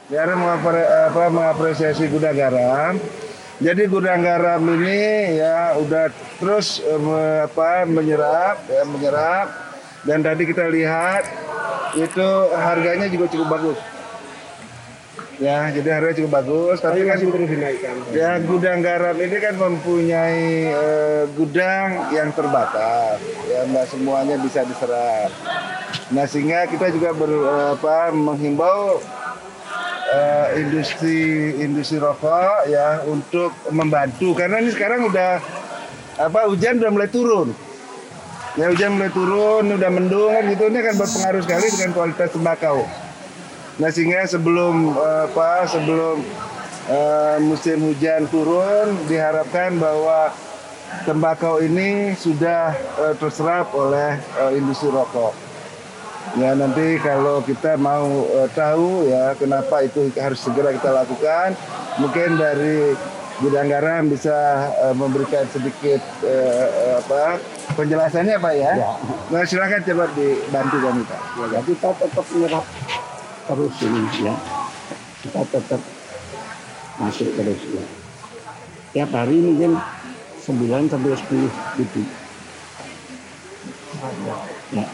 Biar mengapresiasi gudang garam. Jadi gudang garam ini ya udah terus menyerap dan tadi kita lihat itu harganya juga cukup bagus. Ya, jadi harganya cukup bagus. Tapi kan terus dinaikkan. Ya, gudang garam ini kan mempunyai gudang yang terbatas. Ya, nggak semuanya bisa diserap. Nah, sehingga kita juga menghimbau industri rokok ya untuk membantu karena ini sekarang udah hujan udah mulai turun. Ya hujan mulai turun, udah mendung kan gitu, ini akan berpengaruh sekali dengan kualitas tembakau. Nah sehingga sebelum musim hujan turun diharapkan bahwa tembakau ini sudah terserap oleh industri rokok. Ya nanti kalau kita mau tahu ya kenapa itu harus segera kita lakukan, mungkin dari gudang garam bisa memberikan sedikit penjelasannya Pak ya. Ya. Nah silakan coba dibantu kami Pak. Ya, kita tetap menyerap terus ini ya. Kita tetap masuk terus ya. Tiap hari mungkin 9 sampai 10 ribu. Ya.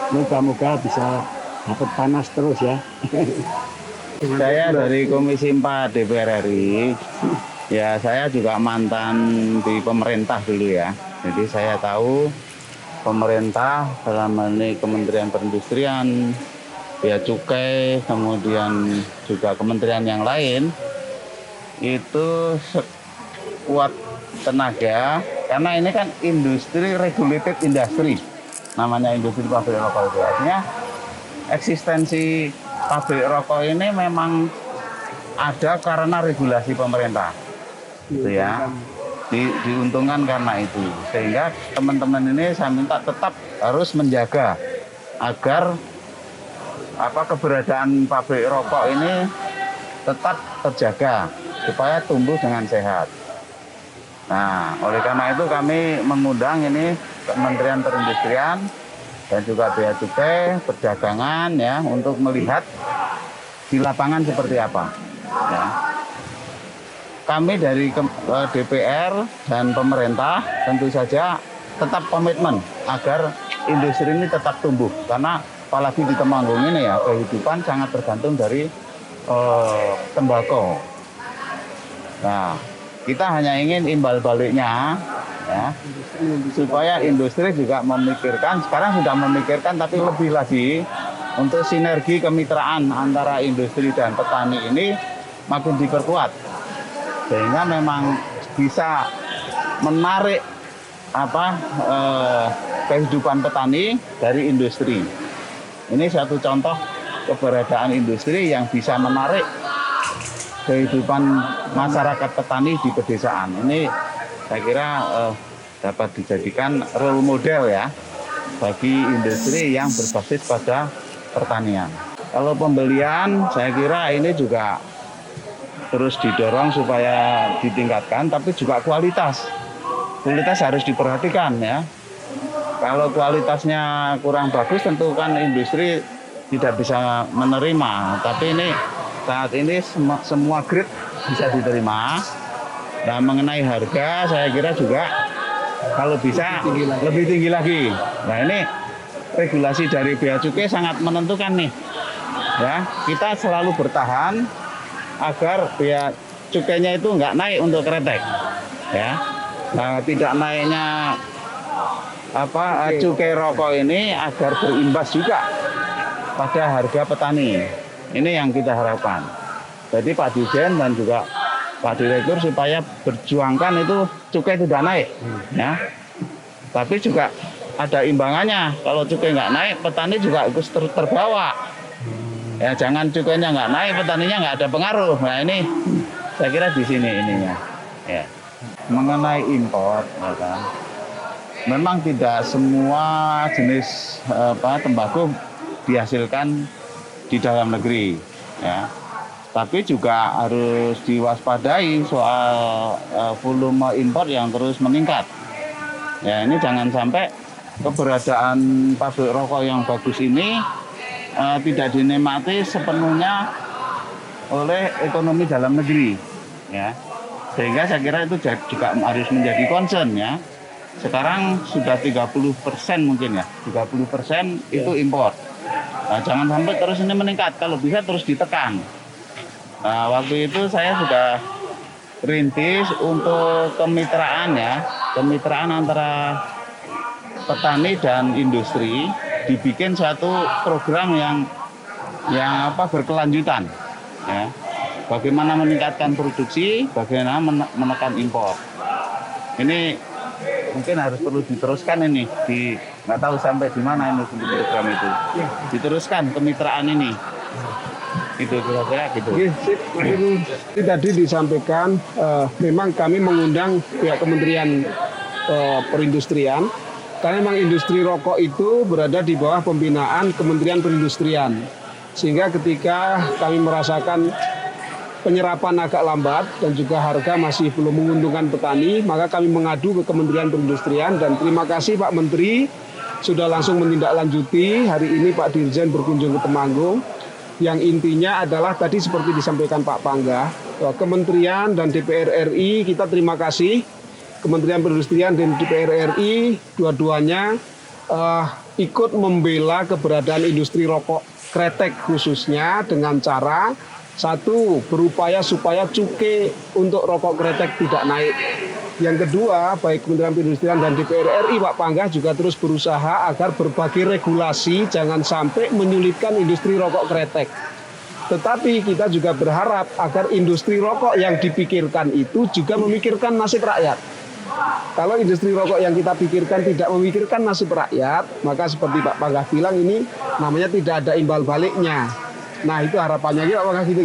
Moga-moga bisa dapat panas terus ya. Saya dari Komisi 4 DPR RI. Ya, saya juga mantan di pemerintah dulu ya. Jadi saya tahu pemerintah dalam ini Kementerian Perindustrian, Bea Cukai, kemudian juga kementerian yang lain itu sekuat tenaga karena ini kan industri regulated industry. Namanya industri pabrik rokok itu. Artinya eksistensi pabrik rokok ini memang ada karena regulasi pemerintah. Gitu ya. Diuntungkan karena itu. Sehingga teman-teman ini saya minta tetap harus menjaga agar keberadaan pabrik rokok ini tetap terjaga supaya tumbuh dengan sehat. Nah, oleh karena itu kami mengundang ini Kementerian Perindustrian dan juga Bea Cukai, Perdagangan ya untuk melihat di lapangan seperti apa. Ya. Kami dari DPR dan pemerintah tentu saja tetap komitmen agar industri ini tetap tumbuh karena apalagi di Temanggung ini ya kehidupan sangat tergantung dari tembakau. Nah, kita hanya ingin imbal baliknya ya supaya industri juga memikirkan, sekarang sudah memikirkan tapi lebih lagi untuk sinergi kemitraan antara industri dan petani ini makin diperkuat sehingga memang bisa menarik kehidupan petani dari industri. Ini satu contoh keberadaan industri yang bisa menarik kehidupan masyarakat petani di pedesaan. Ini saya kira dapat dijadikan role model ya bagi industri yang berbasis pada pertanian. Kalau pembelian saya kira ini juga terus didorong supaya ditingkatkan, tapi juga kualitas harus diperhatikan ya. Kalau kualitasnya kurang bagus tentu kan industri tidak bisa menerima, tapi ini saat ini semua grade bisa diterima. Nah mengenai harga saya kira juga kalau bisa lebih tinggi lagi. Nah ini regulasi dari Bea Cukai sangat menentukan nih. Ya, kita selalu bertahan agar bea cukainya itu nggak naik untuk kretek. Ya. Nah, tidak naiknya cukai rokok ini agar berimbas juga pada harga petani. Ini yang kita harapkan. Jadi Pak Dirjen dan juga Pak Direktur supaya berjuangkan itu cukai tidak naik. Ya. Tapi juga ada imbangannya. Kalau cukai nggak naik, petani juga ikut terbawa. Ya jangan cukainya nggak naik, petaninya nggak ada pengaruh. Nah ini saya kira di sini ininya. Ya. Mengenai impor, ya kan? Memang tidak semua jenis tembakau dihasilkan di dalam negeri, ya. Tapi juga harus diwaspadai soal volume impor yang terus meningkat. Ya ini jangan sampai keberadaan pabrik rokok yang bagus ini tidak dinikmati sepenuhnya oleh ekonomi dalam negeri, ya. Sehingga saya kira itu juga harus menjadi concern, ya. Sekarang sudah 30% mungkin ya, 30% itu impor. Nah, jangan sampai terus ini meningkat, kalau bisa terus ditekan. Nah, waktu itu saya sudah rintis untuk kemitraan, ya, kemitraan antara petani dan industri, dibikin satu program yang berkelanjutan, ya. Bagaimana meningkatkan produksi, bagaimana menekan impor. Ini mungkin harus perlu diteruskan ini, nggak tahu sampai di mana ini untuk program itu. Diteruskan kemitraan ini. Itu kira-kira gitu. Oke, sip. Ini tadi disampaikan memang kami mengundang pihak Kementerian Perindustrian karena memang industri rokok itu berada di bawah pembinaan Kementerian Perindustrian. Sehingga ketika kami merasakan penyerapan agak lambat dan juga harga masih belum menguntungkan petani, maka kami mengadu ke Kementerian Perindustrian dan terima kasih Pak Menteri sudah langsung menindaklanjuti. Hari ini Pak Dirjen berkunjung ke Temanggung. Yang intinya adalah tadi seperti disampaikan Pak Pangga, Kementerian dan DPR RI kita terima kasih. Kementerian Perindustrian dan DPR RI dua-duanya ikut membela keberadaan industri rokok kretek khususnya dengan cara satu, berupaya supaya cukai untuk rokok kretek tidak naik. Yang kedua, baik Kementerian Perindustrian dan DPR RI Pak Pangga juga terus berusaha agar berbagai regulasi jangan sampai menyulitkan industri rokok kretek. Tetapi kita juga berharap agar industri rokok yang dipikirkan itu juga memikirkan nasib rakyat. Kalau industri rokok yang kita pikirkan tidak memikirkan nasib rakyat, maka seperti Pak Pangga bilang ini namanya tidak ada imbal baliknya. Nah itu harapannya Pak Pangga gitu.